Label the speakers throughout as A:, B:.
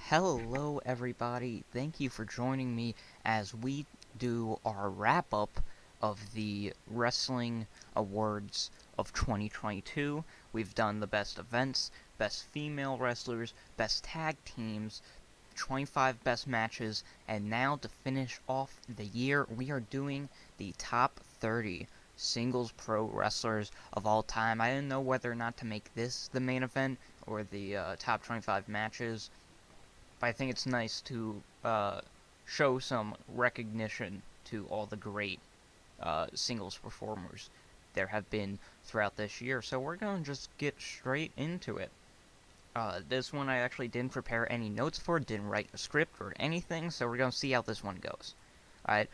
A: Hello, everybody. Thank you for joining me as we do our wrap up of the Wrestling Awards of 2022. We've done the best events, best female wrestlers, best tag teams, 25 best matches, and now to finish off the year, we are doing the top 30 singles pro wrestlers of all time. I didn't know whether or not to make this the main event or the top 25 matches. But I think it's nice to show some recognition to all the great singles performers there have been throughout this year. So we're going to just get straight into it. This one I actually didn't prepare any notes for, didn't write a script or anything, so we're going to see how this one goes. Alright,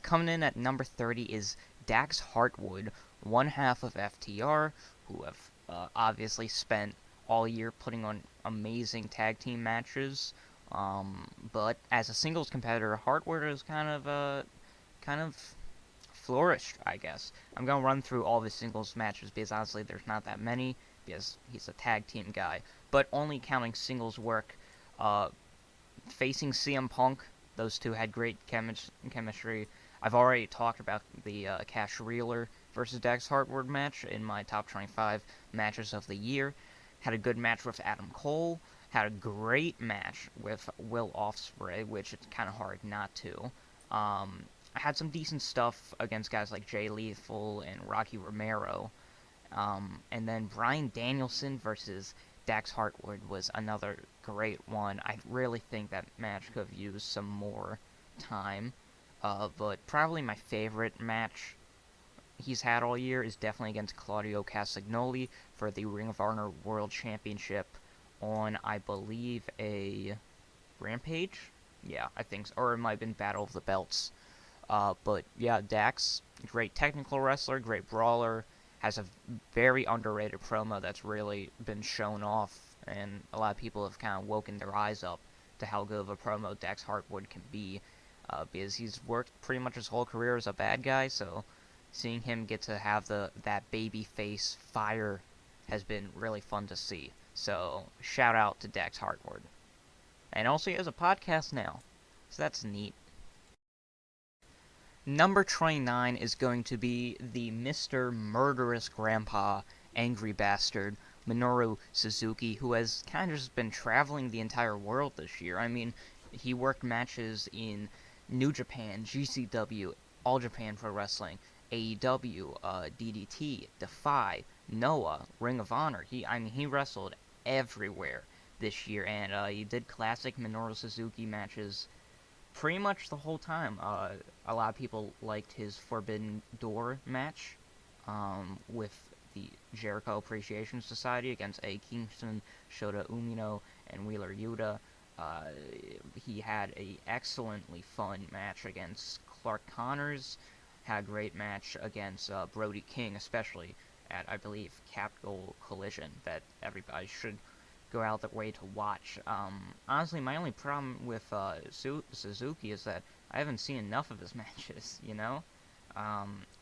A: coming in at number 30 is Dax Hartwood, one half of FTR, who have obviously spent all year putting on amazing tag team matches. But as a singles competitor, Hartwood is kind of flourished, I guess. I'm gonna run through all of his singles matches because honestly, there's not that many because he's a tag team guy. But only counting singles work, uh, facing CM Punk, those two had great chemistry. I've already talked about the Cash Wheeler versus Dax Hartwood match in my top 25 matches of the year. Had a good match with Adam Cole. Had a great match with Will Ospreay, which it's kind of hard not to. I had some decent stuff against guys like Jay Lethal and Rocky Romero. And then Bryan Danielson versus Dax Hartwood was another great one. I really think that match could have used some more time. But probably my favorite match he's had all year is definitely against Claudio Castagnoli for the Ring of Honor World Championship on, I believe, a Rampage? Yeah, I think so. Or it might have been Battle of the Belts. But yeah, Dax, great technical wrestler, great brawler, has a very underrated promo that's really been shown off, and a lot of people have kind of woken their eyes up to how good of a promo Dax Hartwood can be, because he's worked pretty much his whole career as a bad guy, so seeing him get to have that baby face fire has been really fun to see. So shout out to Dax Hartwood. And also he has a podcast now, so that's neat. Number 29 is going to be the Mr. Murderous Grandpa, Angry Bastard, Minoru Suzuki, who has kind of just been traveling the entire world this year. I mean, he worked matches in New Japan, GCW, All Japan Pro Wrestling, AEW, DDT, Defy, Noah, Ring of Honor. He wrestled everywhere this year, and he did classic Minoru Suzuki matches pretty much the whole time. A lot of people liked his Forbidden Door match with the Jericho Appreciation Society against A. Kingston, Shota Umino, and Wheeler Yuta. He had a excellently fun match against Clark Connors. Had a great match against Brody King, especially at, I believe, Capital Collision, that everybody should go out their way to watch. Honestly, my only problem with Suzuki is that I haven't seen enough of his matches, you know?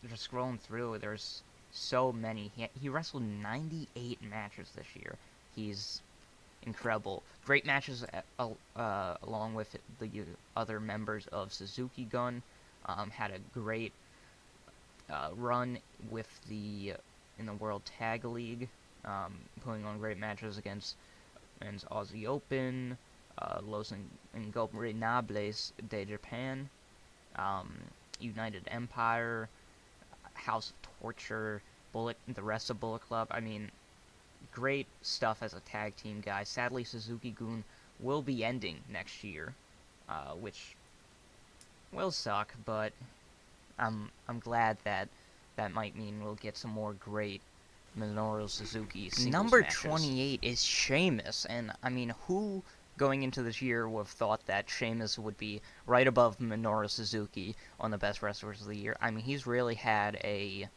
A: Just scrolling through, there's so many. He wrestled 98 matches this year. He's incredible. Great matches along with the other members of Suzuki Gun. Had a great run with in the World Tag League, putting on great matches against Aussie Open, Los Ingobernables de Japan, United Empire, House of Torture, the rest of Bullet Club. I mean, great stuff as a tag team guy. Sadly, Suzuki-gun will be ending next year, which will suck, but I'm glad that might mean we'll get some more great Minoru Suzuki singles Number matches. 28 is Sheamus, and I mean, who going into this year would have thought that Sheamus would be right above Minoru Suzuki on the best wrestlers of the year? I mean, he's really had a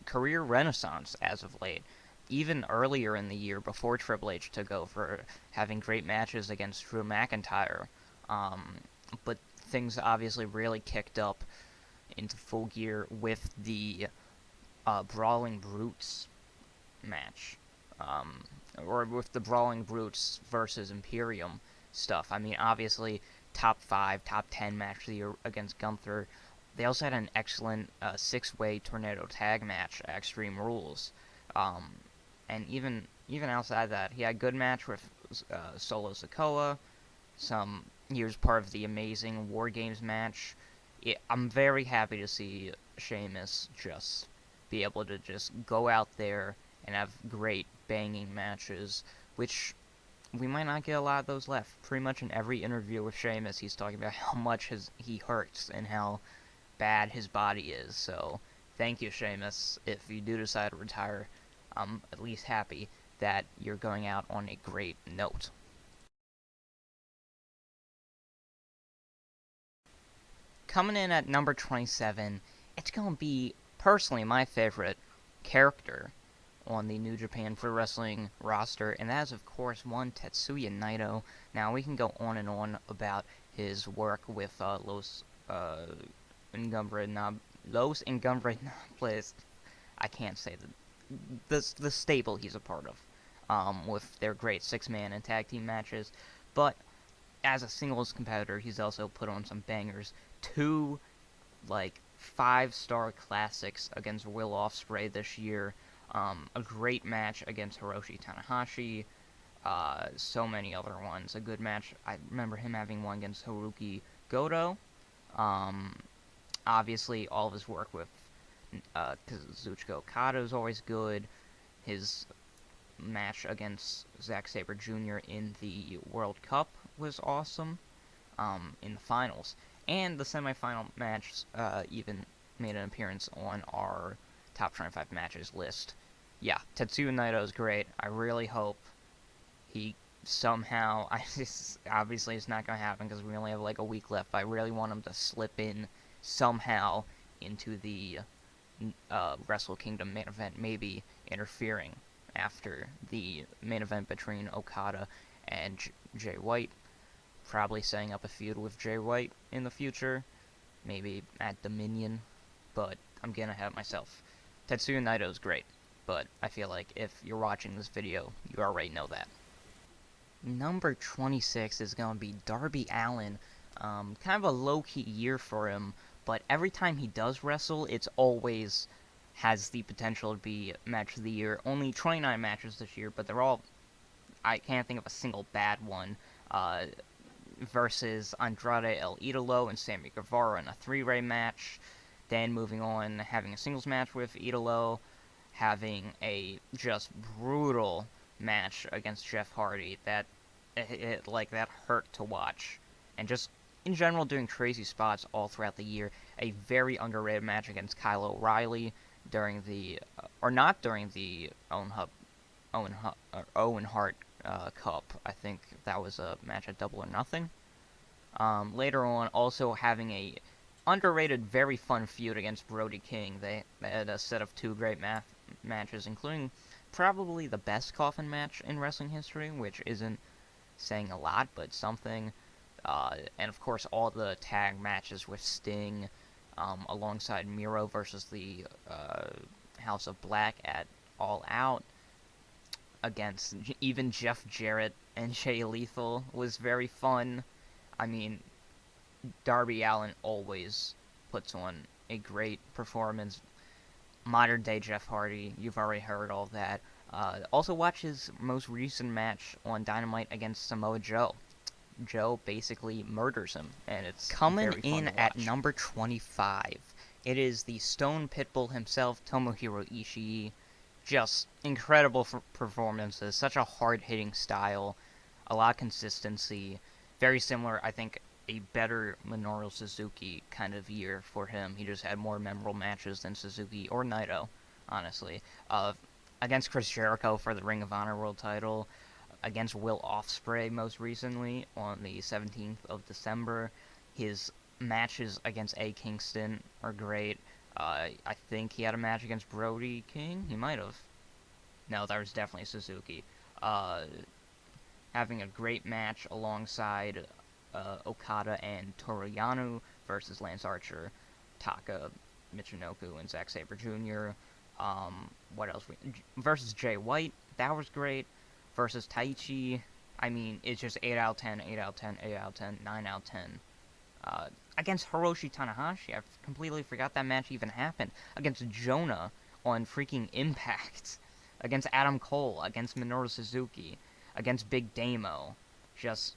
A: career renaissance as of late. Even earlier in the year, before Triple H took over, having great matches against Drew McIntyre. But things obviously really kicked up into full gear with the Brawling Brutes match, or with the Brawling Brutes versus Imperium stuff. I mean, obviously, top 5, top 10 match of the year against Gunther. They also had an excellent 6-way tornado tag match at Extreme Rules. Um, and even outside of that, he had a good match with Solo Sikoa. He was part of the amazing War Games match. I'm very happy to see Sheamus just be able to just go out there and have great banging matches, which we might not get a lot of those left. Pretty much in every interview with Sheamus, he's talking about how much he hurts and how bad his body is. So thank you, Sheamus. If you do decide to retire, I'm at least happy that you're going out on a great note. Coming in at number 27, it's going to be personally my favorite character on the New Japan Pro Wrestling roster, and that is, of course, one Tetsuya Naito. Now, we can go on and on about his work with Los Ingobernables. I can't say the stable he's a part of, with their great 6-man and tag team matches. But as a singles competitor, he's also put on some bangers. 2 like 5-star classics against Will Ospreay this year. A great match against Hiroshi Tanahashi. So many other ones. A good match. I remember him having one against Haruki Goto. Obviously, all of his work with Kazuchika Okada is always good. His match against Zack Sabre Jr. in the World Cup was awesome. In the finals. And the semifinal match even made an appearance on our top 25 matches list. Yeah, Tetsuya Naito is great. I really hope he somehow... obviously, it's not going to happen because we only have like a week left, but I really want him to slip in somehow into the Wrestle Kingdom main event, maybe interfering after the main event between Okada and Jay White. Probably setting up a feud with Jay White in the future, maybe at Dominion, but I'm getting ahead of myself. Tetsuya Naito is great, but I feel like if you're watching this video, you already know that. Number 26 is going to be Darby Allin. Kind of a low-key year for him, but every time he does wrestle, it's always has the potential to be match of the year. Only 29 matches this year, but they're all... I can't think of a single bad one. Versus Andrade El Idolo and Sammy Guevara in a 3-way match. Then moving on, having a singles match with Idolo, having a just brutal match against Jeff Hardy that that hurt to watch, and just in general doing crazy spots all throughout the year. A very underrated match against Kyle O'Reilly during the or not during the Owen Hart Cup. I think that was a match at Double or Nothing. Later on, also having a underrated, very fun feud against Brody King. They had a set of 2 great matches, including probably the best coffin match in wrestling history, which isn't saying a lot, but something. And of course, all the tag matches with Sting, alongside Miro versus the House of Black at All Out, against even Jeff Jarrett and Jay Lethal was very fun. I mean, Darby Allin always puts on a great performance. Modern day Jeff Hardy, you've already heard all that. Also watch his most recent match on Dynamite against Samoa Joe. Joe basically murders him, and it's coming in at number 25. It is the Stone Pitbull himself, Tomohiro Ishii. Just incredible performances, such a hard-hitting style, a lot of consistency. Very similar, I think, a better Minoru Suzuki kind of year for him. He just had more memorable matches than Suzuki or Naito, honestly. Against Chris Jericho for the Ring of Honor World title, against Will Ospreay most recently on the 17th of December. His matches against A. Kingston are great. I think he had a match against Brody King. He might have. No, that was definitely Suzuki. Having a great match alongside Okada and Toru Yano versus Lance Archer, Taka Michinoku, and Zack Sabre Jr. What else? Versus Jay White. That was great. Versus Taichi. I mean, it's just 8 out of 10, 8 out of 10, 8 out of 10, 9 out of 10. Against Hiroshi Tanahashi, I completely forgot that match even happened. Against Jonah on freaking Impact. Against Adam Cole, against Minoru Suzuki, against Big Damo. Just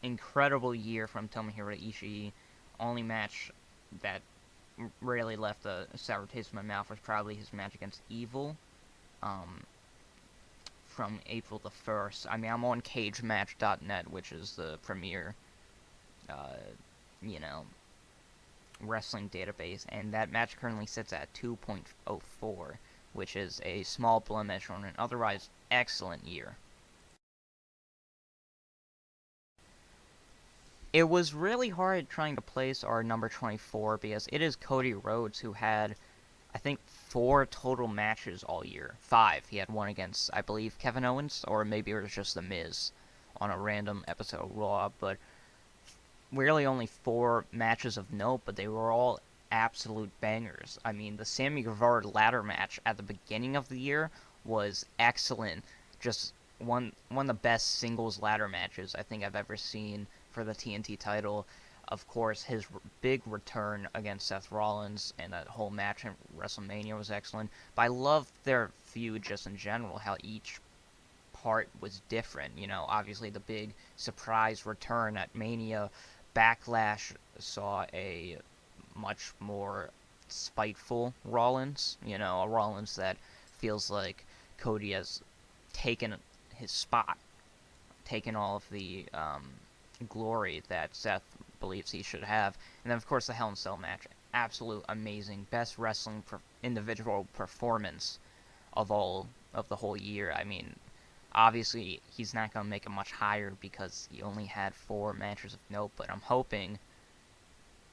A: incredible year from Tomohiro Ishii. Only match that really left a sour taste in my mouth was probably his match against Evil. From April the 1st. I mean, I'm on cagematch.net, which is the premier, you know, wrestling database, and that match currently sits at 2.04, which is a small blemish on an otherwise excellent year. It was really hard trying to place our number 24 because it is Cody Rhodes, who had, I think, 4 total matches all year. 5. He had one against, I believe, Kevin Owens, or maybe it was just The Miz on a random episode of Raw, but really only 4 matches of note, but they were all absolute bangers. I mean, the Sammy Guevara ladder match at the beginning of the year was excellent. Just one of the best singles ladder matches I think I've ever seen for the TNT title. Of course, his big return against Seth Rollins and that whole match at WrestleMania was excellent. But I love their feud just in general, how each part was different. You know, obviously the big surprise return at Mania. Backlash saw a much more spiteful Rollins. You know, a Rollins that feels like Cody has taken his spot, taken all of the glory that Seth believes he should have. And then, of course, the Hell in a Cell match. Absolute amazing. Best wrestling individual performance of all of the whole year. I mean, obviously, he's not going to make it much higher because he only had 4 matches of note, but I'm hoping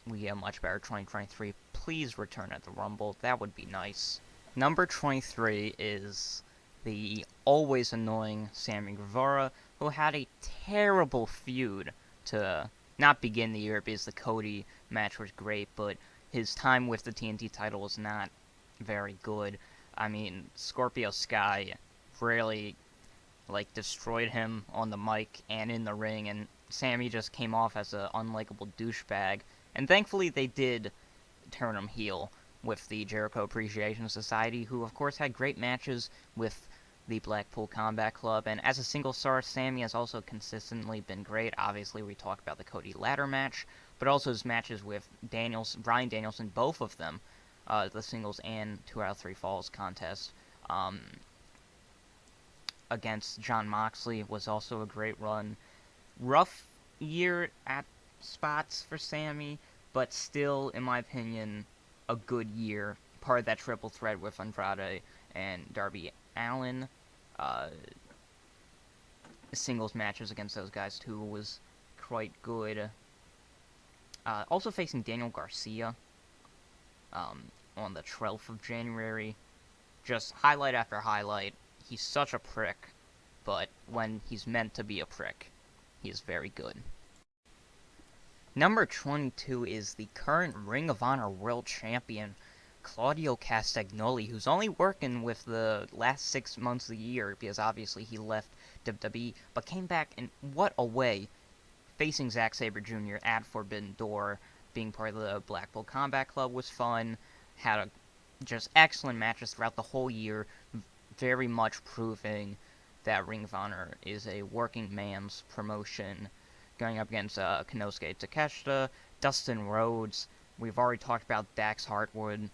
A: we get a much better 2023. Please return at the Rumble. That would be nice. Number 23 is the always annoying Sammy Guevara, who had a terrible feud to not begin the year because the Cody match was great, but his time with the TNT title was not very good. I mean, Scorpio Sky really, destroyed him on the mic and in the ring, and Sammy just came off as an unlikable douchebag. And thankfully they did turn him heel with the Jericho Appreciation Society, who of course had great matches with the Blackpool Combat Club, and as a single star, Sammy has also consistently been great. Obviously, we talk about the Cody ladder match, but also his matches with Bryan Danielson, both of them, the singles and 2 out of 3 falls contest, against Jon Moxley was also a great run. Rough year at spots for Sammy, but still, in my opinion, a good year. Part of that triple threat with Andrade and Darby Allin. Singles matches against those guys too was quite good. Also facing Daniel Garcia on the 12th of January. Just highlight after highlight. He's such a prick, but when he's meant to be a prick, he is very good. Number 22 is the current Ring of Honor World Champion, Claudio Castagnoli, who's only working with the last 6 months of the year because obviously he left WWE, but came back, and what a way. Facing Zack Sabre Jr. at Forbidden Door, being part of the Blackpool Combat Club was fun, had just excellent matches throughout the whole year, very much proving that Ring of Honor is a working man's promotion, going up against Konosuke Takeshita, Dustin Rhodes. We've already talked about Dax Hartwood,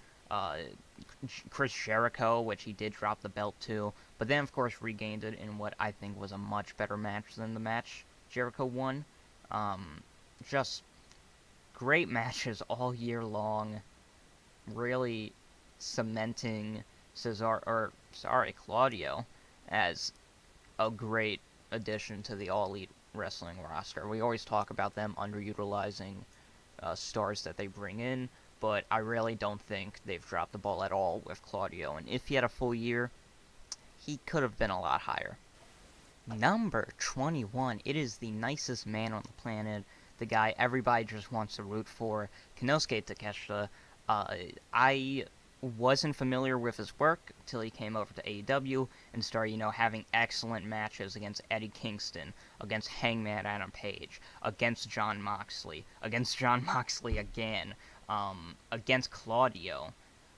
A: Chris Jericho, which he did drop the belt to, but then of course regained it in what I think was a much better match than the match Jericho won. Just great matches all year long, really cementing Claudio as a great addition to the All Elite Wrestling roster. We always talk about them underutilizing stars that they bring in, but I really don't think they've dropped the ball at all with Claudio, and if he had a full year, he could have been a lot higher. Number 21, it is the nicest man on the planet, the guy everybody just wants to root for, Konosuke Takeshita. I wasn't familiar with his work till he came over to AEW and started, having excellent matches against Eddie Kingston, against Hangman Adam Page, against Jon Moxley again, against Claudio,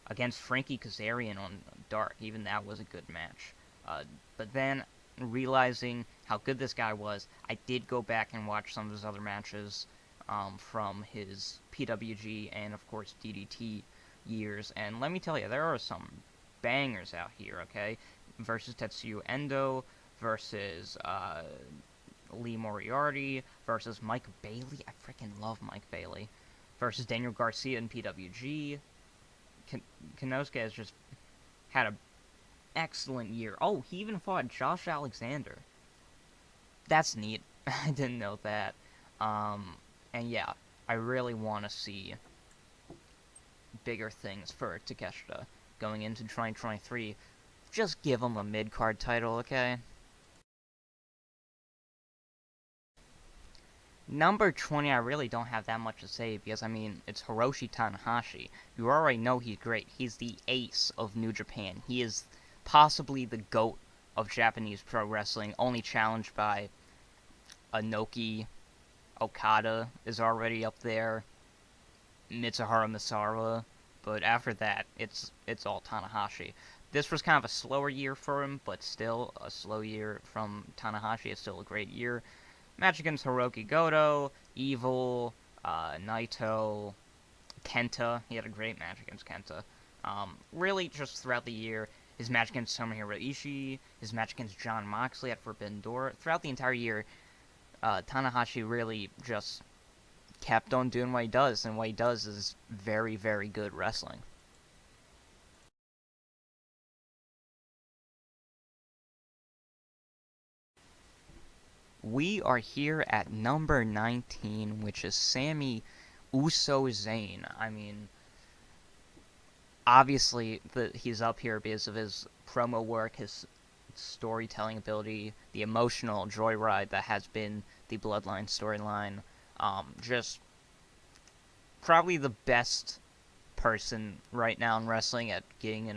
A: against Frankie Kazarian on Dark. Even that was a good match. But then, realizing how good this guy was, I did go back and watch some of his other matches from his PWG and, of course, DDT years, and let me tell you, there are some bangers out here, okay? Versus Tetsuya Endo, versus Lee Moriarty, versus Mike Bailey. I freaking love Mike Bailey. Versus Daniel Garcia in PWG. Konosuke has just had an excellent year. Oh, he even fought Josh Alexander. That's neat. I didn't know that. And yeah, I really want to see bigger things for Takeshita going into 2023. Just give him a mid-card title, okay? Number 20, I really don't have that much to say because, it's Hiroshi Tanahashi. You already know he's great. He's the ace of New Japan. He is possibly the GOAT of Japanese pro wrestling, only challenged by Inoki. Okada is already up there. Mitsuharu Misawa. But after that, it's all Tanahashi. This was kind of a slower year for him, but still a slow year from Tanahashi. It's still a great year. Match against Hiroki Goto, Evil, Naito, Kenta. He had a great match against Kenta. Really, just throughout the year, his match against Tomohiro Ishii, his match against Jon Moxley at Forbidden Door. Throughout the entire year, Tanahashi really just kept on doing what he does, and what he does is very, very good wrestling. We are here at number 19, which is Sami Uso Zayn. Obviously, he's up here because of his promo work, his storytelling ability, the emotional joyride that has been the Bloodline storyline. Just probably the best person right now in wrestling at getting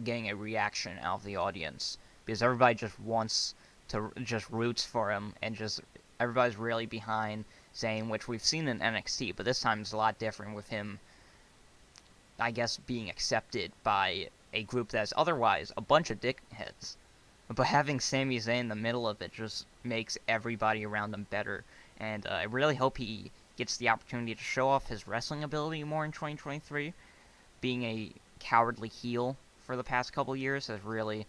A: getting a reaction out of the audience, because everybody just roots for him, and just everybody's really behind Zayn, which we've seen in NXT, but this time it's a lot different with him, I guess, being accepted by a group that's otherwise a bunch of dickheads. But having Sami Zayn in the middle of it just makes everybody around him better, and I really hope he gets the opportunity to show off his wrestling ability more in 2023. Being a cowardly heel for the past couple years has really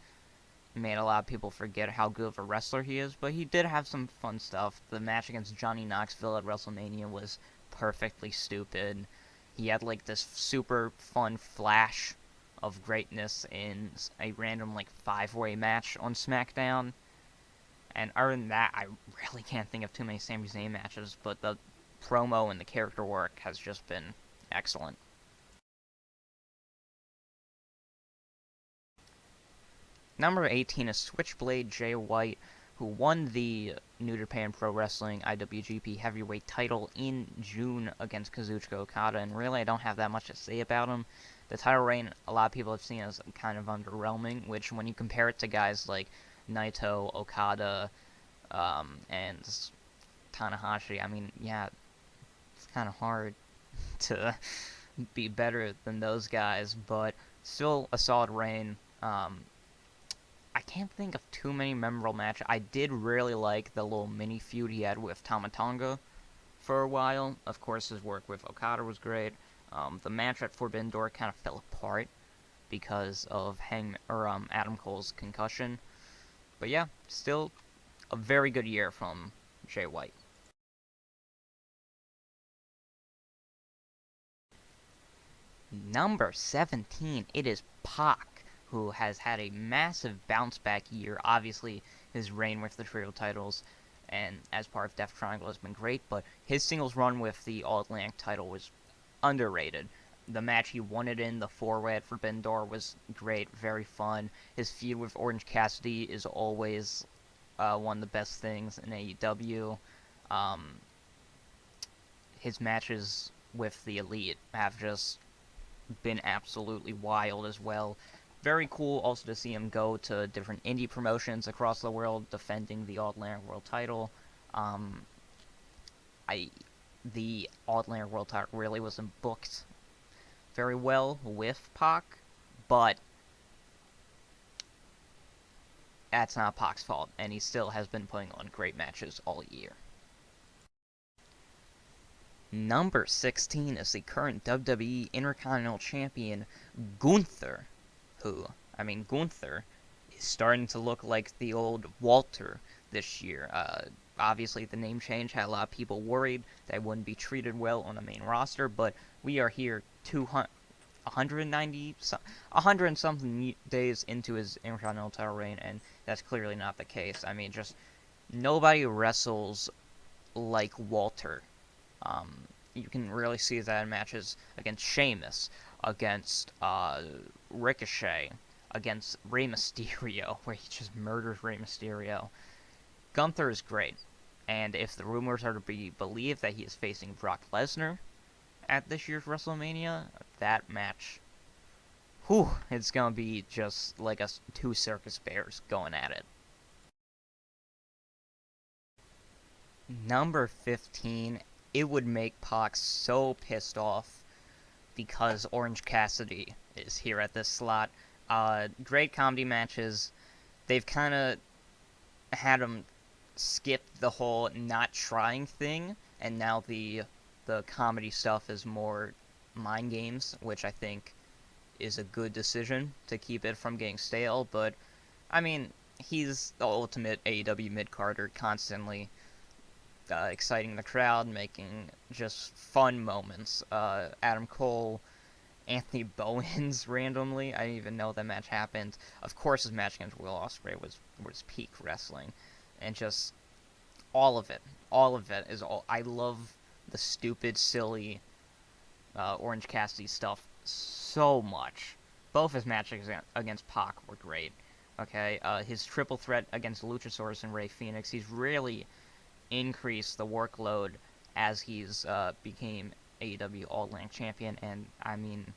A: made a lot of people forget how good of a wrestler he is, but he did have some fun stuff. The match against Johnny Knoxville at WrestleMania was perfectly stupid. He had like this super fun flash of greatness in a random like 5-way match on SmackDown. And other than that, I really can't think of too many Sami Zayn matches, but the promo and the character work has just been excellent. Number 18 is Switchblade Jay White, who won the New Japan Pro Wrestling IWGP Heavyweight title in June against Kazuchika Okada, and really I don't have that much to say about him. The title reign, a lot of people have seen as kind of underwhelming, which when you compare it to guys like Naito, Okada, and Tanahashi, yeah, it's kind of hard to be better than those guys, but still a solid reign. I can't think of too many memorable matches. I did really like the little mini feud he had with Tama Tonga for a while. Of course, his work with Okada was great. The match at Forbidden Door kind of fell apart because of Adam Cole's concussion. But yeah, still a very good year from Jay White. Number 17, it is Pac, who has had a massive bounce back year. Obviously, his reign with the trio titles and as part of Death Triangle has been great, but his singles run with the All Atlantic title was underrated. The match he won it in, the 4-way at Forbidden Door, was great, very fun. His feud with Orange Cassidy is always one of the best things in AEW. His matches with the Elite have just been absolutely wild as well. Very cool also to see him go to different indie promotions across the world, defending the All Atlantic World title. Um, I the All Atlantic World title really wasn't booked very well with Pac, but that's not Pac's fault, and he still has been putting on great matches all year. Number 16 is the current WWE Intercontinental Champion, Gunther, Gunther is starting to look like the old Walter this year. Obviously, the name change had a lot of people worried that he wouldn't be treated well on the main roster, but we are here 190, 100 and something days into his Intercontinental title reign, and that's clearly not the case. I mean, just nobody wrestles like Walter. You can really see that in matches against Sheamus, against Ricochet, against Rey Mysterio, where he just murders Rey Mysterio. Gunther is great, and if the rumors are to be believed that he is facing Brock Lesnar at this year's WrestleMania, that match, it's gonna be just like two circus bears going at it. Number 15, it would make Pac so pissed off because Orange Cassidy is here at this slot. Great comedy matches. They've kind of had him skip the whole not trying thing, and now the comedy stuff is more mind games, which I think is a good decision to keep it from getting stale. But I mean, he's the ultimate AEW mid-carder, constantly exciting the crowd, making just fun moments. Adam Cole, Anthony Bowens randomly. I didn't even know that match happened. Of course, his match against Will Ospreay was peak wrestling, and just all of it. All of it is all. I love the stupid, silly Orange Cassidy stuff so much. Both his matches against Pac were great. Okay, his triple threat against Luchasaurus and Rey Fenix. He's really increase the workload as he's became AEW All Atlantic Champion, and I mean,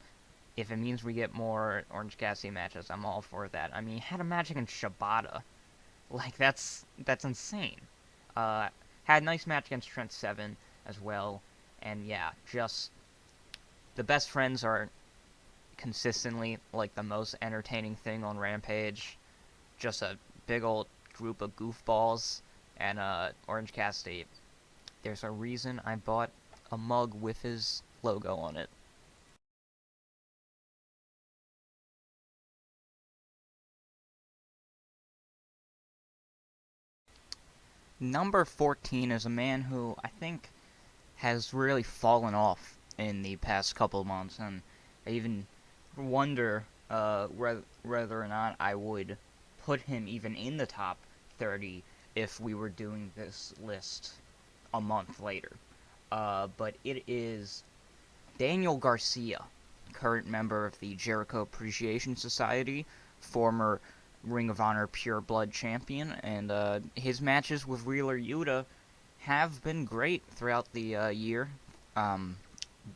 A: if it means we get more Orange Cassidy matches, I'm all for that. I mean, he had a match against Shibata, like that's insane. Had a nice match against Trent Seven as well, and yeah, just the best friends are consistently like the most entertaining thing on Rampage. Just a big old group of goofballs. And Orange Cassidy, there's a reason I bought a mug with his logo on it. Number 14 is a man who I think has really fallen off in the past couple of months, and I even wonder whether or not I would put him even in the top 30 if we were doing this list a month later. But it is Daniel Garcia, current member of the Jericho Appreciation Society, former Ring of Honor Pure Blood champion, and his matches with Wheeler Yuta have been great throughout the year.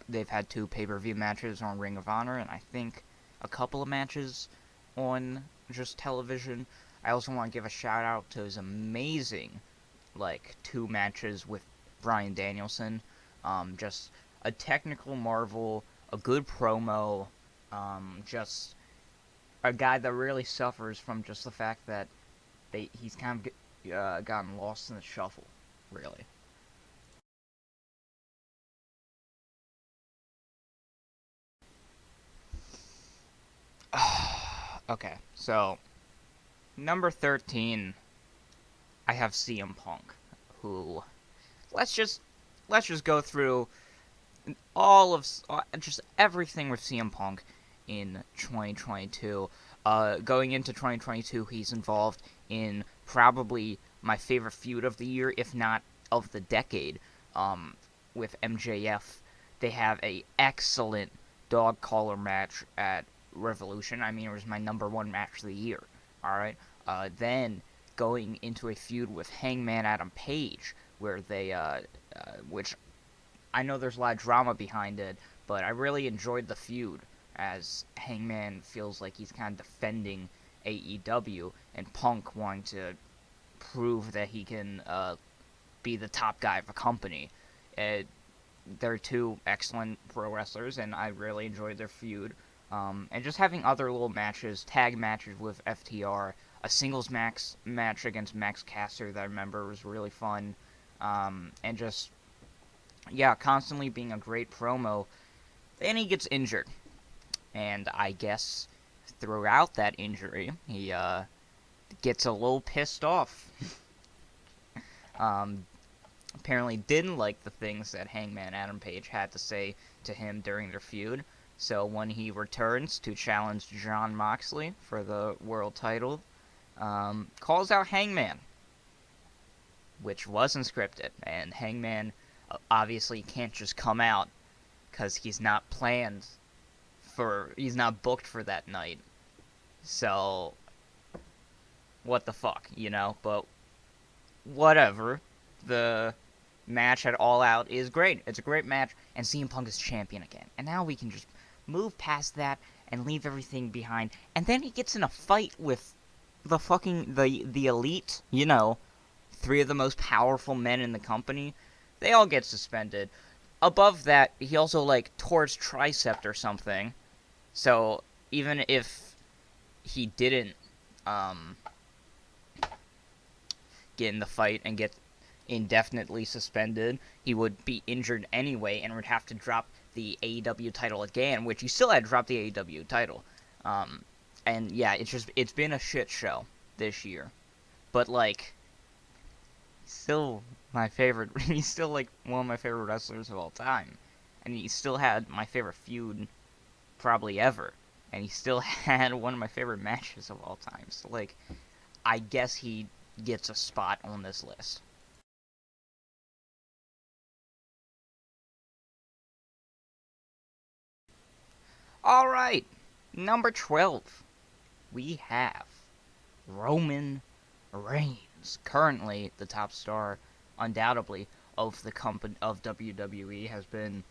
A: They've had 2 pay-per-view matches on Ring of Honor, and I think a couple of matches on just television. I also want to give a shout out to his amazing, 2 matches with Bryan Danielson. Just a technical marvel, a good promo, just a guy that really suffers from just the fact that he's kind of gotten lost in the shuffle, really. Okay, so number 13, I have CM Punk, who let's just go through all of just everything with CM Punk in 2022. Going into 2022, he's involved in probably my favorite feud of the year, if not of the decade, with MJF. They have a excellent dog collar match at Revolution. I mean, it was my number 1 match of the year. All right. Then going into a feud with Hangman Adam Page, where they, which I know there's a lot of drama behind it, but I really enjoyed the feud. as Hangman feels like he's kind of defending AEW, and Punk wanting to prove that he can be the top guy of a company. They're two excellent pro wrestlers, and I really enjoyed their feud. And just having other little matches, tag matches with FTR, a singles match against Max Caster that I remember was really fun. And just, yeah, constantly being a great promo. Then he gets injured. And I guess throughout that injury, he gets a little pissed off. Apparently didn't like the things that Hangman Adam Page had to say to him during their feud. So when he returns to challenge Jon Moxley for the world title, calls out Hangman, which wasn't scripted. And Hangman obviously can't just come out because he's not he's not booked for that night. So, what the fuck, you know? But whatever. The match at All Out is great. It's a great match, and CM Punk is champion again. And now we can just move past that and leave everything behind. And then he gets in a fight with the the elite, you know, three of the most powerful men in the company. They all get suspended. Above that, he also, like, tore his tricep or something. So, even if he didn't get in the fight and get indefinitely suspended, he would be injured anyway and would have to drop the AEW title again, which he still had to drop the AEW title. And yeah, it's been a shit show this year. But, like, still my favorite. He's still, like, one of my favorite wrestlers of all time. And he still had my favorite feud probably ever. And he still had one of my favorite matches of all time. So, like, I guess he gets a spot on this list. Alright, number 12. We have Roman Reigns. Currently, the top star, undoubtedly, of the company of WWE, has been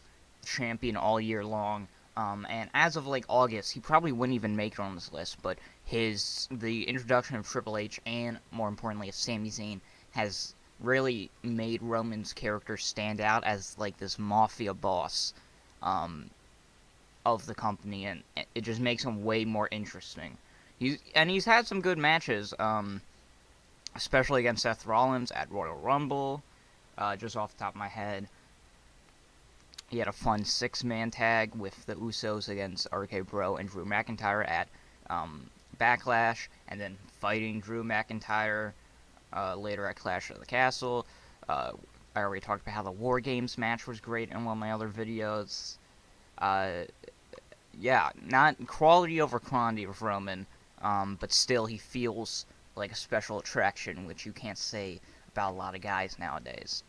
A: champion all year long. And as of like August, he probably wouldn't even make it on this list. But the introduction of Triple H and, more importantly, of Sami Zayn has really made Roman's character stand out as like this mafia boss of the company, and it just makes him way more interesting. He's had some good matches, especially against Seth Rollins at Royal Rumble. Just off the top of my head, he had a fun 6-man tag with the Usos against RK Bro and Drew McIntyre at Backlash, and then fighting Drew McIntyre later at Clash of the Castle. I already talked about how the War Games match was great in one of my other videos. Yeah, not quality over quantity with Roman, but still he feels like a special attraction, which you can't say about a lot of guys nowadays.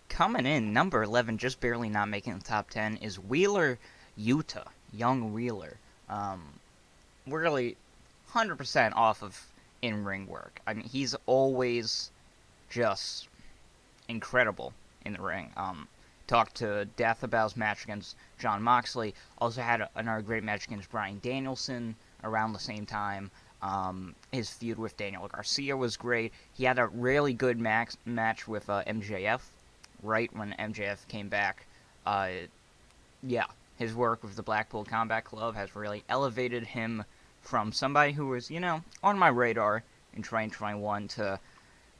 A: Coming in, number 11, just barely not making the top 10, is Wheeler Yuta, young Wheeler. Really 100% off of in-ring work. I mean, he's always just incredible in the ring. Talked to Death about his match against Jon Moxley. Also had another great match against Bryan Danielson around the same time. His feud with Daniel Garcia was great. He had a really good match with MJF right when MJF came back. Yeah, his work with the Blackpool Combat Club has really elevated him from somebody who was, you know, on my radar in 2021 to,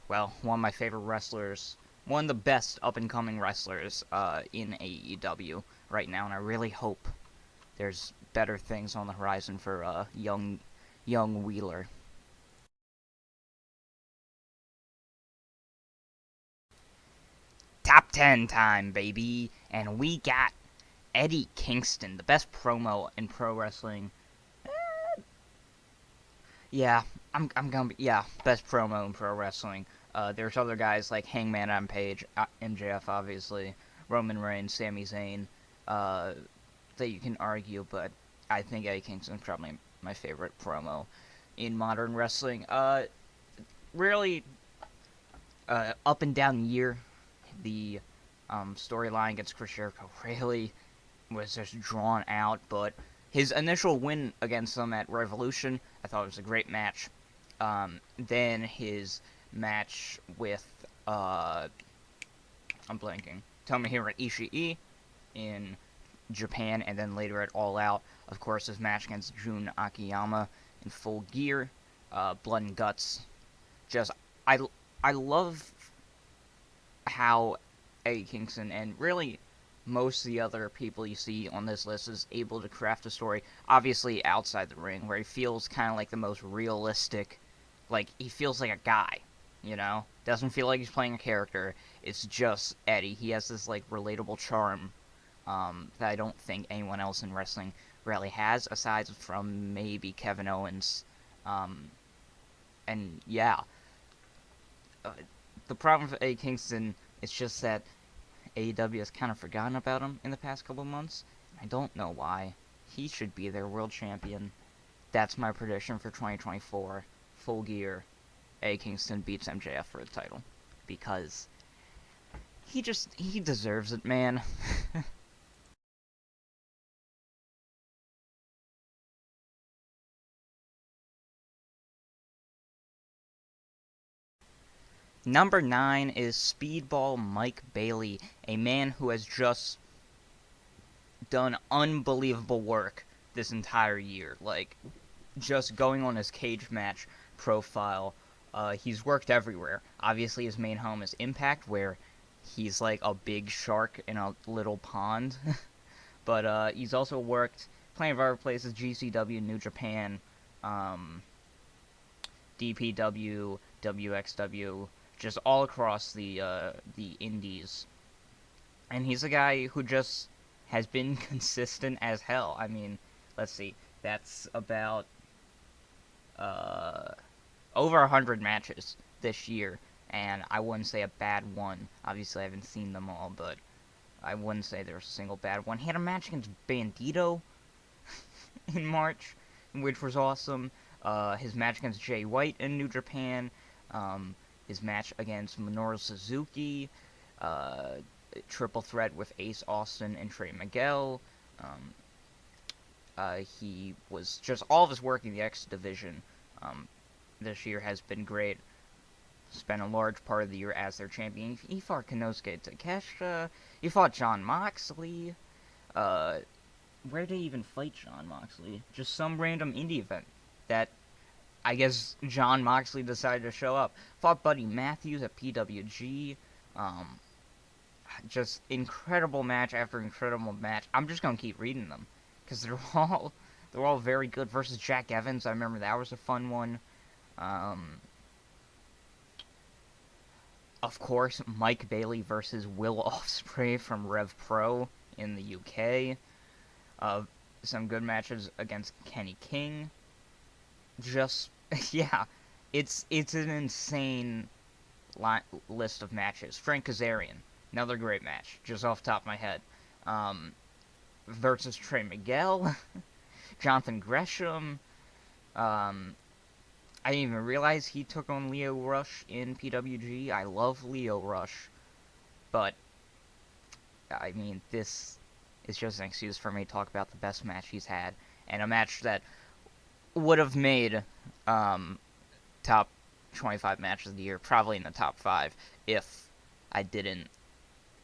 A: well, one of my favorite wrestlers, one of the best up-and-coming wrestlers in AEW right now, and I really hope there's better things on the horizon for young Wheeler. Top 10 time, baby, and we got Eddie Kingston, the best promo in pro wrestling. Yeah, I'm gonna be, yeah, best promo in pro wrestling. There's other guys like Hangman Adam Page, MJF obviously, Roman Reigns, Sami Zayn, that you can argue, but I think Eddie Kingston's probably my favorite promo in modern wrestling. Really, up and down year. The storyline against Chris Jericho really was just drawn out, but his initial win against him at Revolution, I thought it was a great match. Then his match with, I'm blanking, Tomohiro Ishii in Japan, and then later at All Out, of course, his match against Jun Akiyama in Full Gear, Blood and Guts. Just, I, I love how Eddie Kingston and really most of the other people you see on this list is able to craft a story, obviously outside the ring, where he feels kind of like the most realistic, like, he feels like a guy, you know? Doesn't feel like he's playing a character. It's just Eddie. He has this, like, relatable charm that I don't think anyone else in wrestling really has, aside from maybe Kevin Owens. And, yeah. The problem with Eddie Kingston is just that AEW has kind of forgotten about him in the past couple months. I don't know why. He should be their world champion. That's my prediction for 2024. Full Gear. Eddie Kingston beats MJF for the title. Because he deserves it, man. Number 9 is Speedball Mike Bailey, a man who has just done unbelievable work this entire year. Like, just going on his cage match profile, he's worked everywhere. Obviously, his main home is Impact, where he's like a big shark in a little pond. But he's also worked plenty of other places: GCW, New Japan, DPW, WXW, just all across the indies. And he's a guy who just has been consistent as hell. I mean, let's see, that's about over 100 matches this year, and I wouldn't say a bad one. Obviously, I haven't seen them all, but I wouldn't say there's a single bad one. He had a match against Bandito in March, which was awesome. His match against Jay White in New Japan. His match against Minoru Suzuki. Triple threat with Ace Austin and Trey Miguel. He was just all of his work in the X division this year has been great. Spent a large part of the year as their champion. He fought Konosuke Takeshita. He fought Jon Moxley. Where did he even fight Jon Moxley? Just some random indie event that I guess Jon Moxley decided to show up. Fought Buddy Matthews at PWG. Just incredible match after incredible match. I'm just gonna keep reading them because they're all very good. Versus Jack Evans, I remember that was a fun one. Of course, Mike Bailey versus Will Ospreay from Rev Pro in the UK. Some good matches against Kenny King. Just, yeah, it's an insane list of matches. Frank Kazarian, another great match, just off the top of my head. Versus Trey Miguel, Jonathan Gresham. I didn't even realize he took on Leo Rush in PWG. I love Leo Rush, but I mean, this is just an excuse for me to talk about the best match he's had, and a match that would have made top 25 matches of the year, probably in the top 5, if I didn't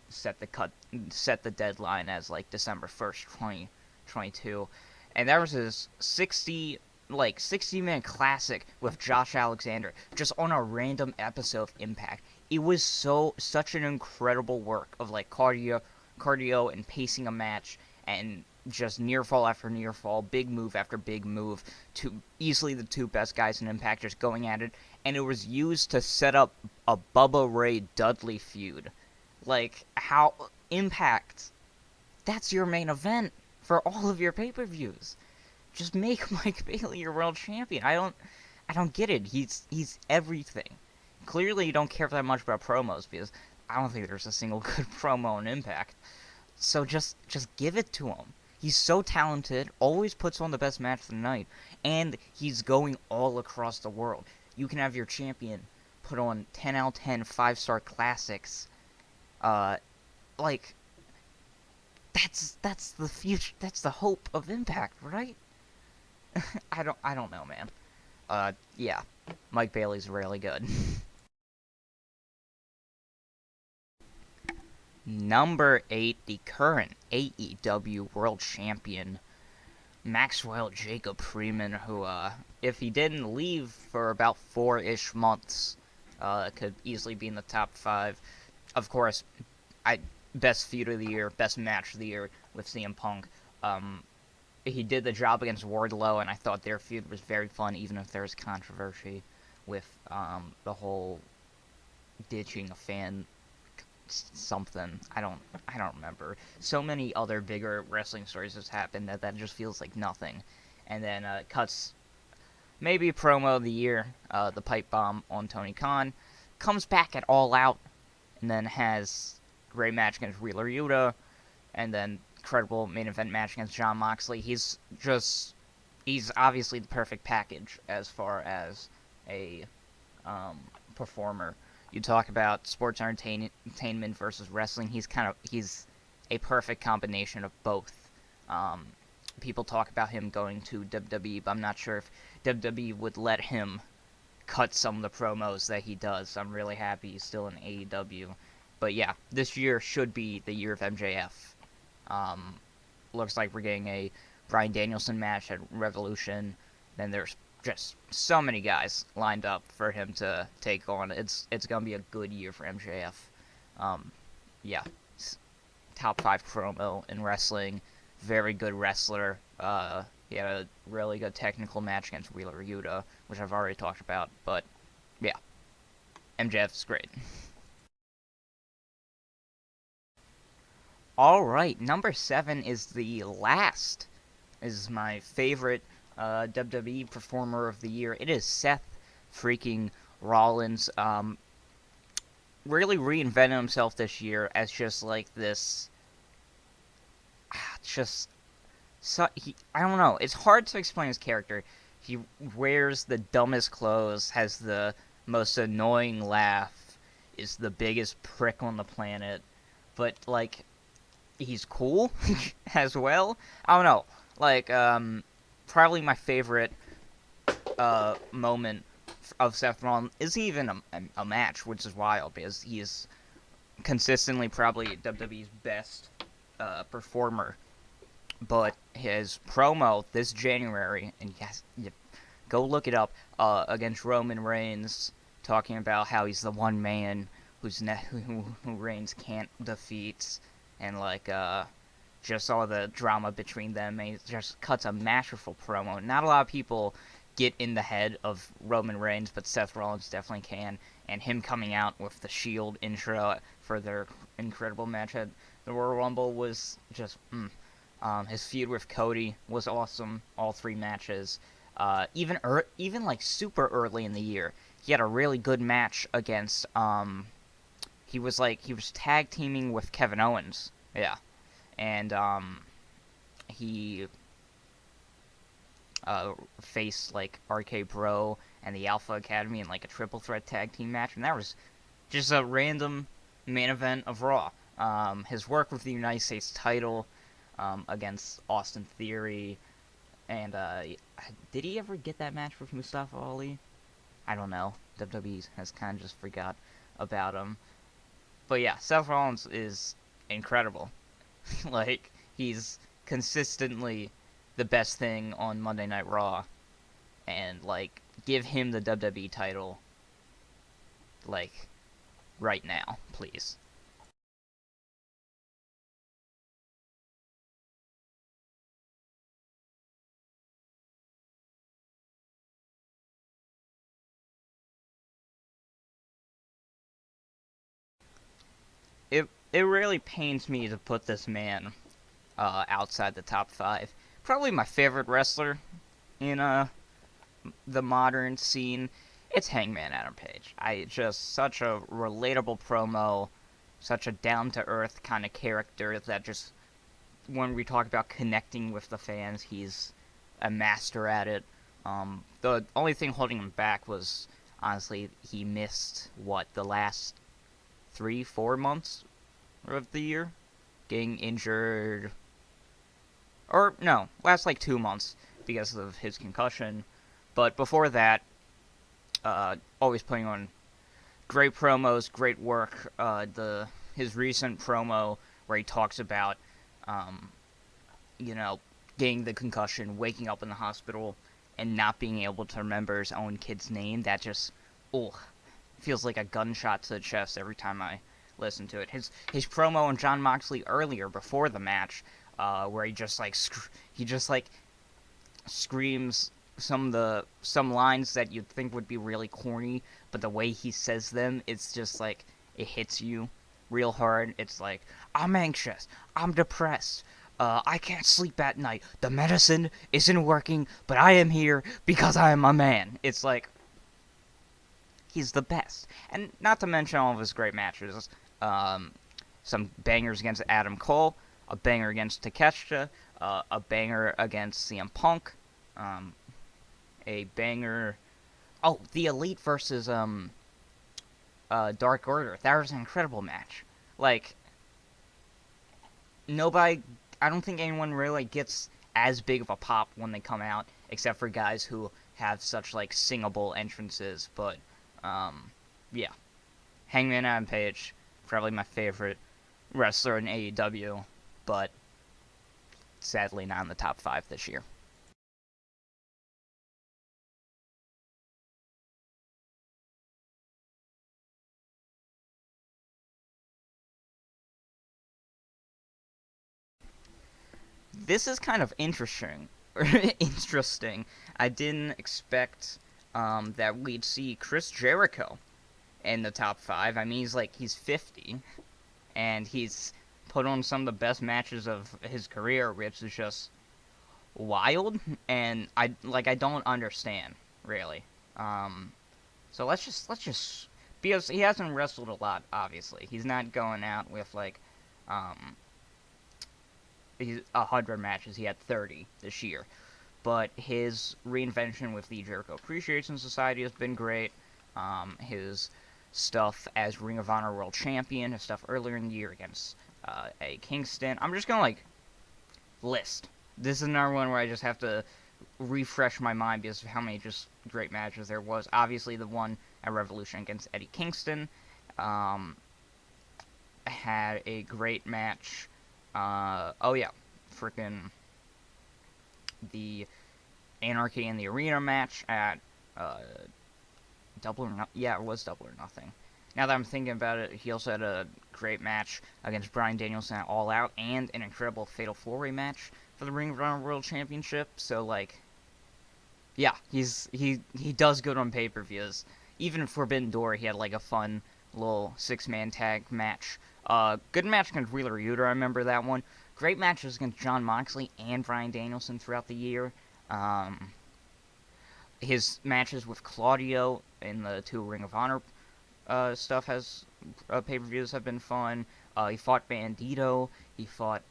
A: set the deadline as like December 1st, 2022. And that was his 60-minute classic with Josh Alexander, just on a random episode of Impact. It was such an incredible work of like cardio and pacing a match, and just near fall after near fall, big move after big move, to easily the two best guys in Impact just going at it, and it was used to set up a Bubba Ray Dudley feud. Like, how Impact, that's your main event for all of your pay-per-views. Just make Mike Bailey your world champion. I don't get it. He's everything. Clearly you don't care that much about promos, because I don't think there's a single good promo on Impact. So just give it to him. He's so talented, always puts on the best match of the night, and he's going all across the world. You can have your champion put on 10 out of 10 5-star classics. Uh, like, that's the future, that's the hope of Impact, right? I don't know, man. Yeah. Mike Bailey's really good. Number 8, the current AEW World Champion, Maxwell Jacob Freeman, who, if he didn't leave for about 4-ish months, could easily be in the top 5. Of course, best feud of the year, best match of the year with CM Punk. He did the job against Wardlow, and I thought their feud was very fun, even if there was controversy with the whole ditching a fan something. I don't remember. So many other bigger wrestling stories has happened that just feels like nothing. And then cuts maybe promo of the year, the pipe bomb on Tony Khan, comes back at All Out, and then has a great match against Wheeler Yuta, and then incredible main event match against Jon Moxley. He's obviously the perfect package as far as a performer. You talk about sports entertainment versus wrestling. He's a perfect combination of both. People talk about him going to WWE, but I'm not sure if WWE would let him cut some of the promos that he does. I'm really happy he's still in AEW. But yeah, this year should be the year of MJF. Looks like we're getting a Bryan Danielson match at Revolution. Then there's just so many guys lined up for him to take on. It's gonna be a good year for MJF. Yeah, top 5 promo in wrestling. Very good wrestler. He had a really good technical match against Wheeler Yuta, which I've already talked about. But yeah, MJF's great. All right, number 7 is the last. Is my favorite WWE performer of the year. It is Seth freaking Rollins. Really reinvented himself this year as just like this. I don't know. It's hard to explain his character. He wears the dumbest clothes, has the most annoying laugh, is the biggest prick on the planet, but like he's cool as well. I don't know. Like probably my favorite moment of Seth Rollins is even a match, which is wild because he is consistently probably WWE's best performer. But his promo this January, and yes, go look it up, against Roman Reigns, talking about how he's the one man who Reigns can't defeat, and like just all the drama between them, and he just cuts a masterful promo. Not a lot of people get in the head of Roman Reigns, but Seth Rollins definitely can, and him coming out with the Shield intro for their incredible match at the Royal Rumble was just his feud with Cody was awesome. All 3 matches. Even like super early in the year, he had a really good match against. He was tag teaming with Kevin Owens. Yeah, and he faced like RK Bro and the Alpha Academy in like a triple threat tag team match, and that was just a random main event of Raw. His work with the United States title. Against Austin Theory, and did he ever get that match with Mustafa Ali? I don't know. WWE has kind of just forgot about him. But yeah, Seth Rollins is incredible. Like, he's consistently the best thing on Monday Night Raw, and like, give him the WWE title, like, right now, please. It really pains me to put this man outside the top 5. Probably my favorite wrestler in the modern scene. It's Hangman Adam Page. Such a relatable promo, such a down to earth kind of character that just when we talk about connecting with the fans, he's a master at it. The only thing holding him back was, honestly, he missed, the last 3-4 months of the year? Getting injured. Or, no, last 2 months because of his concussion. But before that, always putting on great promos, great work. His recent promo where he talks about, um, getting the concussion, waking up in the hospital, and not being able to remember his own kid's name, that just, feels like a gunshot to the chest every time I listen to it. His promo on Jon Moxley earlier, before the match, where he just screams some lines that you'd think would be really corny, but the way he says them, it's just it hits you real hard. It's like, I'm anxious, I'm depressed, I can't sleep at night, the medicine isn't working, but I am here because I am a man. It's like, he's the best. And not to mention all of his great matches. Some bangers against Adam Cole, a banger against Takeshita, a banger against CM Punk, a banger... Oh, the Elite versus Dark Order. That was an incredible match. Nobody... I don't think anyone really gets as big of a pop when they come out, except for guys who have such, singable entrances, but, yeah. Hangman Adam Page, probably my favorite wrestler in AEW, but sadly not in the top 5 this year. This is kind of interesting. Interesting. I didn't expect that we'd see Chris Jericho in the top 5. I mean, he's 50, and he's put on some of the best matches of his career, which is just wild, and I don't understand really. So let's just because he hasn't wrestled a lot. Obviously, he's not going out with he's 100 matches. He had 30 this year, but his reinvention with the Jericho Appreciation Society has been great. His stuff as Ring of Honor World Champion, his stuff earlier in the year against Eddie Kingston. I'm just gonna list. This is another one where I just have to refresh my mind because of how many just great matches there was. Obviously, the one at Revolution against Eddie Kingston had a great match. Freaking the Anarchy in the Arena match at Double or Nothing. Yeah, it was Double or Nothing. Now that I'm thinking about it, he also had a great match against Bryan Danielson at All Out and an incredible Fatal 4-Way match for the Ring of Honor World Championship. So, yeah, he does good on pay-per-views. Even in Forbidden Door, he had, a fun little 6-man tag match. Good match against Wheeler Yuta, I remember that one. Great matches against Jon Moxley and Bryan Danielson throughout the year. His matches with Claudio in the 2 Ring of Honor stuff pay-per-views have been fun. He fought Bandito. He fought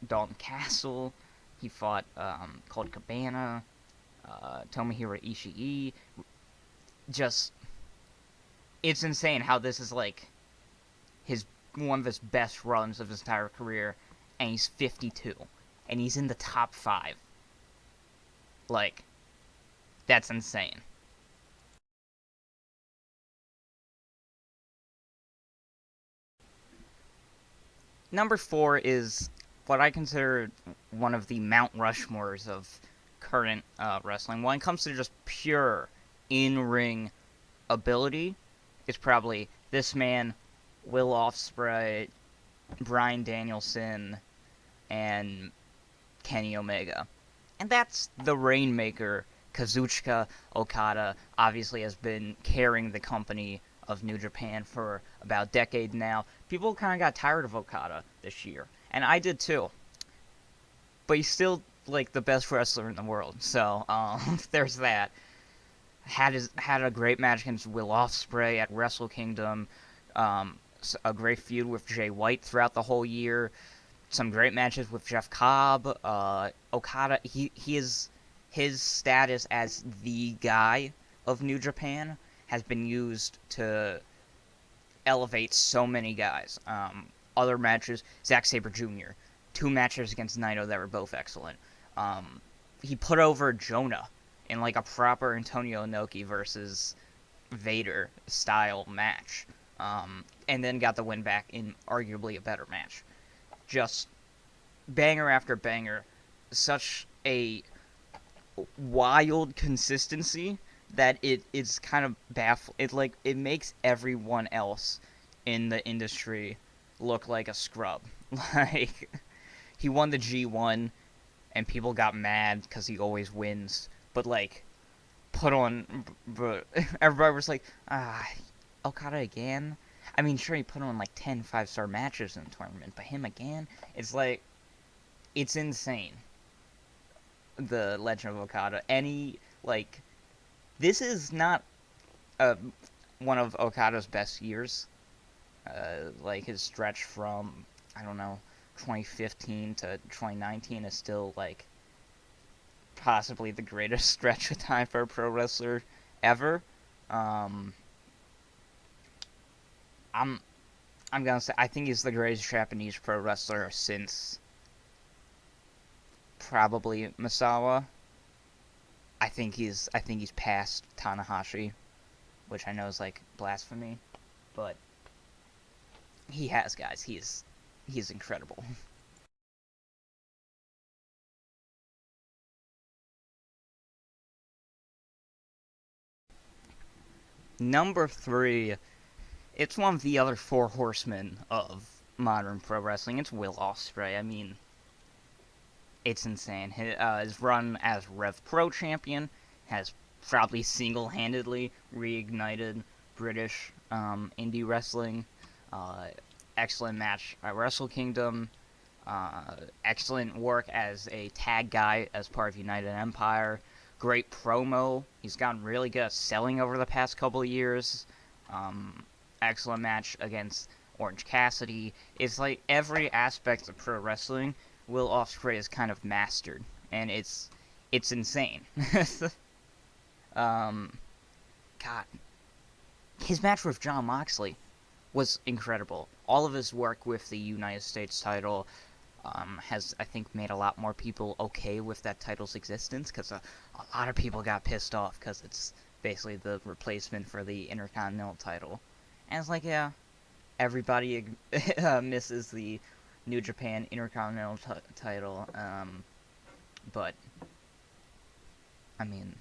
A: Dalton Castle. He fought Colt Cabana, Tomohiro Ishii. Just, it's insane how this is one of his best runs of his entire career, and he's 52, and he's in the top 5. That's insane. Number 4 is what I consider one of the Mount Rushmores of current wrestling. When it comes to just pure in-ring ability, it's probably this man, Will Ospreay, Bryan Danielson, and Kenny Omega. And that's the Rainmaker. Kazuchika Okada obviously has been carrying the company of New Japan for about a decade now. People kind of got tired of Okada this year, and I did too. But he's still the best wrestler in the world, so there's that. Had a great match against Will Ospreay at Wrestle Kingdom. A great feud with Jay White throughout the whole year. some great matches with Jeff Cobb. Okada, his status as the guy of New Japan has been used to elevate so many guys. Other matches, Zack Sabre Jr., 2 matches against Naito that were both excellent. He put over Jonah in like a proper Antonio Inoki versus Vader style match, and then got the win back in arguably a better match. Just banger after banger, such a wild consistency that it's kind of baffling. It makes everyone else in the industry look like a scrub. Like, he won the G1 and people got mad because he always wins, but like but everybody was like, Okada again. I mean, sure, he put on like 10 5-star matches in the tournament, but him again? It's like, it's insane. The Legend of Okada. This is not one of Okada's best years. Like, his stretch from, I don't know, 2015 to 2019 is still, like, possibly the greatest stretch of time for a pro wrestler ever. I'm gonna say, I think he's the greatest Japanese pro wrestler since probably Misawa. I think he's past Tanahashi, which I know is like blasphemy, but he has, guys. He's incredible. Number 3, it's one of the other 4 horsemen of modern pro wrestling. It's Will Ospreay. I mean, it's insane. His run as Rev Pro champion has probably single-handedly reignited British indie wrestling. Uh, Excellent match at Wrestle Kingdom. Excellent work as a tag guy as part of United Empire. Great promo. He's gotten really good at selling over the past couple of years. Excellent match against Orange Cassidy. It's like every aspect of pro wrestling Will Ospreay is kind of mastered, and it's insane. um, God, his match with Jon Moxley was incredible. All of his work with the United States title has, I think, made a lot more people okay with that title's existence, because a lot of people got pissed off because it's basically the replacement for the Intercontinental title. And it's like, yeah, everybody misses the New Japan Intercontinental title, but, I mean,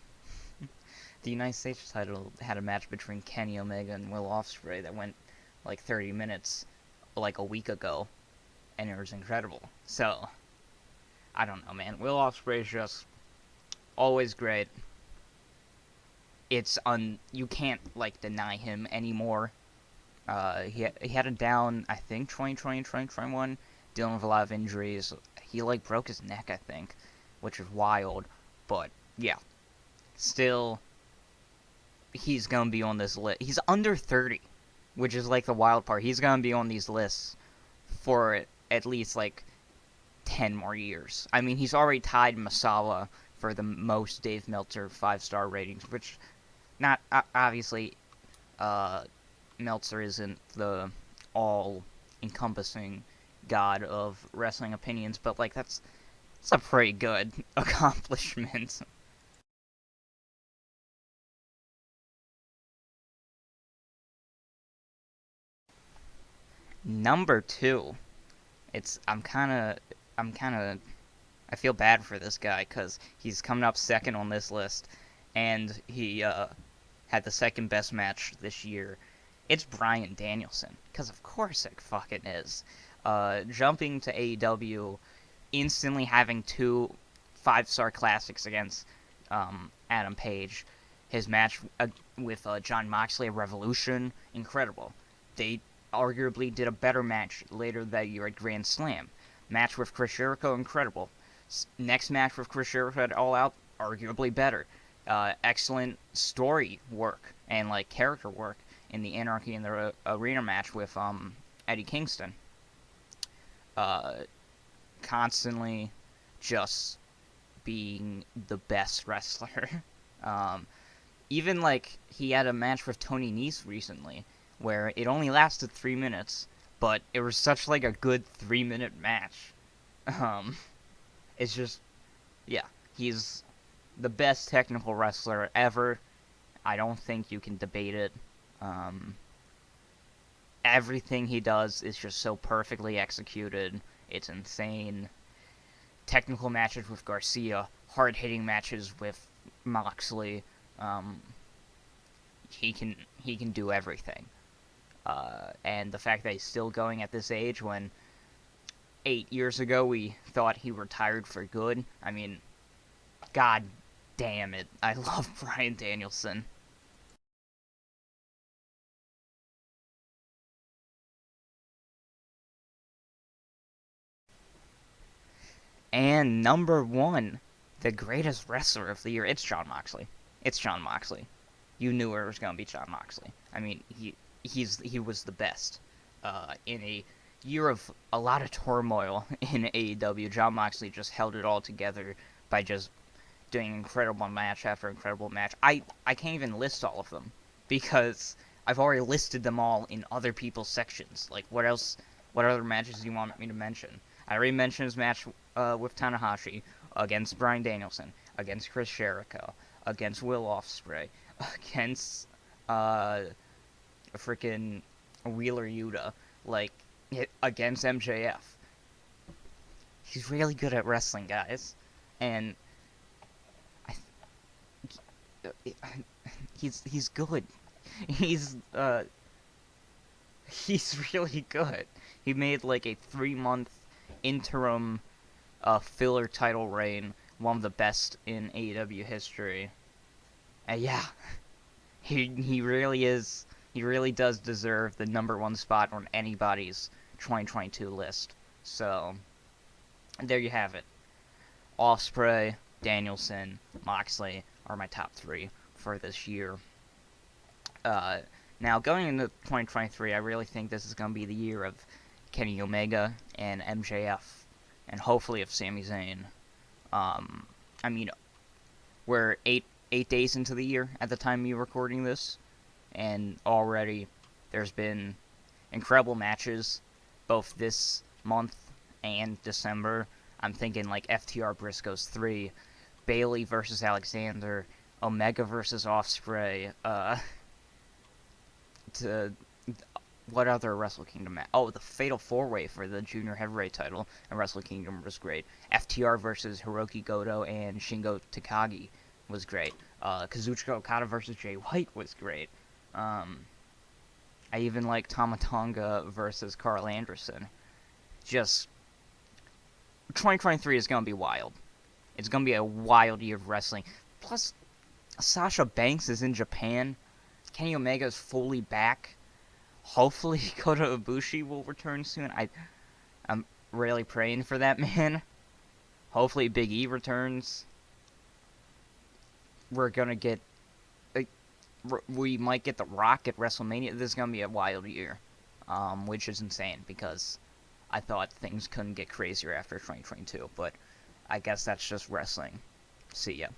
A: the United States title had a match between Kenny Omega and Will Ospreay that went like 30 minutes like a week ago, and it was incredible. So, I don't know, man. Will Ospreay is just always great. You can't like deny him anymore. He had a down, I think, 2020, 2021, dealing with a lot of injuries. He like broke his neck, I think, which is wild. But yeah, still, he's gonna be on this list. He's under 30, which is like the wild part. He's gonna be on these lists for at least like 10 more years. I mean, he's already tied Misawa for the most Dave Meltzer 5-star ratings, which not obviously Meltzer isn't the all-encompassing god of wrestling opinions, but like that's a pretty good accomplishment. Number 2, I feel bad for this guy because he's coming up second on this list, and he had the second best match this year. It's Bryan Danielson, because of course it fucking is. Jumping to AEW, instantly having 2 5-star classics against Adam Page. His match with Jon Moxley at Revolution, incredible. They arguably did a better match later that year at Grand Slam. Match with Chris Jericho, incredible. Next match with Chris Jericho at All Out, arguably better. Excellent story work and like character work in the Anarchy in the Arena match with Eddie Kingston. constantly just being the best wrestler. um, Even like he had a match with Tony Nese recently where it only lasted 3 minutes, but it was such like a good 3 minute match. Um, it's just yeah, he's the best technical wrestler ever. I don't think you can debate it. Um, Everything he does is just so perfectly executed. It's insane. Technical matches with Garcia, hard hitting matches with Moxley. Um, he can do everything. And the fact that he's still going at this age when 8 years ago we thought he retired for good. I mean, god damn it. I love Bryan Danielson. And number one, the greatest wrestler of the year, it's Jon Moxley. It's Jon Moxley. You knew it was going to be Jon Moxley. I mean, he was the best. In a year of a lot of turmoil in AEW, Jon Moxley just held it all together by just doing incredible match after incredible match. I can't even list all of them because I've already listed them all in other people's sections. Like, what else? What other matches do you want me to mention? I already mentioned his match with Tanahashi against Bryan Danielson, against Chris Jericho, against Will Ospreay, against freaking Wheeler Yuta, like against MJF. He's really good at wrestling, guys, and I, he's good. He's he's really good. He made like a 3 month interim filler title reign, one of the best in AEW history. And yeah, he really is. He really does deserve the number one spot on anybody's 2022 list. So there you have it. Ospreay, Danielson, Moxley are my top three for this year. Uh, Now going into 2023, I really think this is going to be the year of Kenny Omega and MJF, and hopefully of Sami Zayn. I mean, we're eight days into the year at the time of recording this, and already there's been incredible matches both this month and December. I'm thinking like FTR Briscoes 3, Bayley versus Alexander, Omega versus Ospreay, to what other Wrestle Kingdom match? Oh, the Fatal 4-Way for the Junior Heavyweight title in Wrestle Kingdom was great. FTR versus Hiroki Goto and Shingo Takagi was great. Kazuchika Okada versus Jay White was great. I even like Tama Tonga versus Carl Anderson. Just 2023 is going to be wild. It's going to be a wild year of wrestling. Plus, Sasha Banks is in Japan. Kenny Omega is fully back. Hopefully, Kota Ibushi will return soon. I'm really praying for that man. Hopefully, Big E returns. We're gonna get, we might get The Rock at WrestleMania. This is gonna be a wild year, which is insane because I thought things couldn't get crazier after 2022. But I guess that's just wrestling. See ya.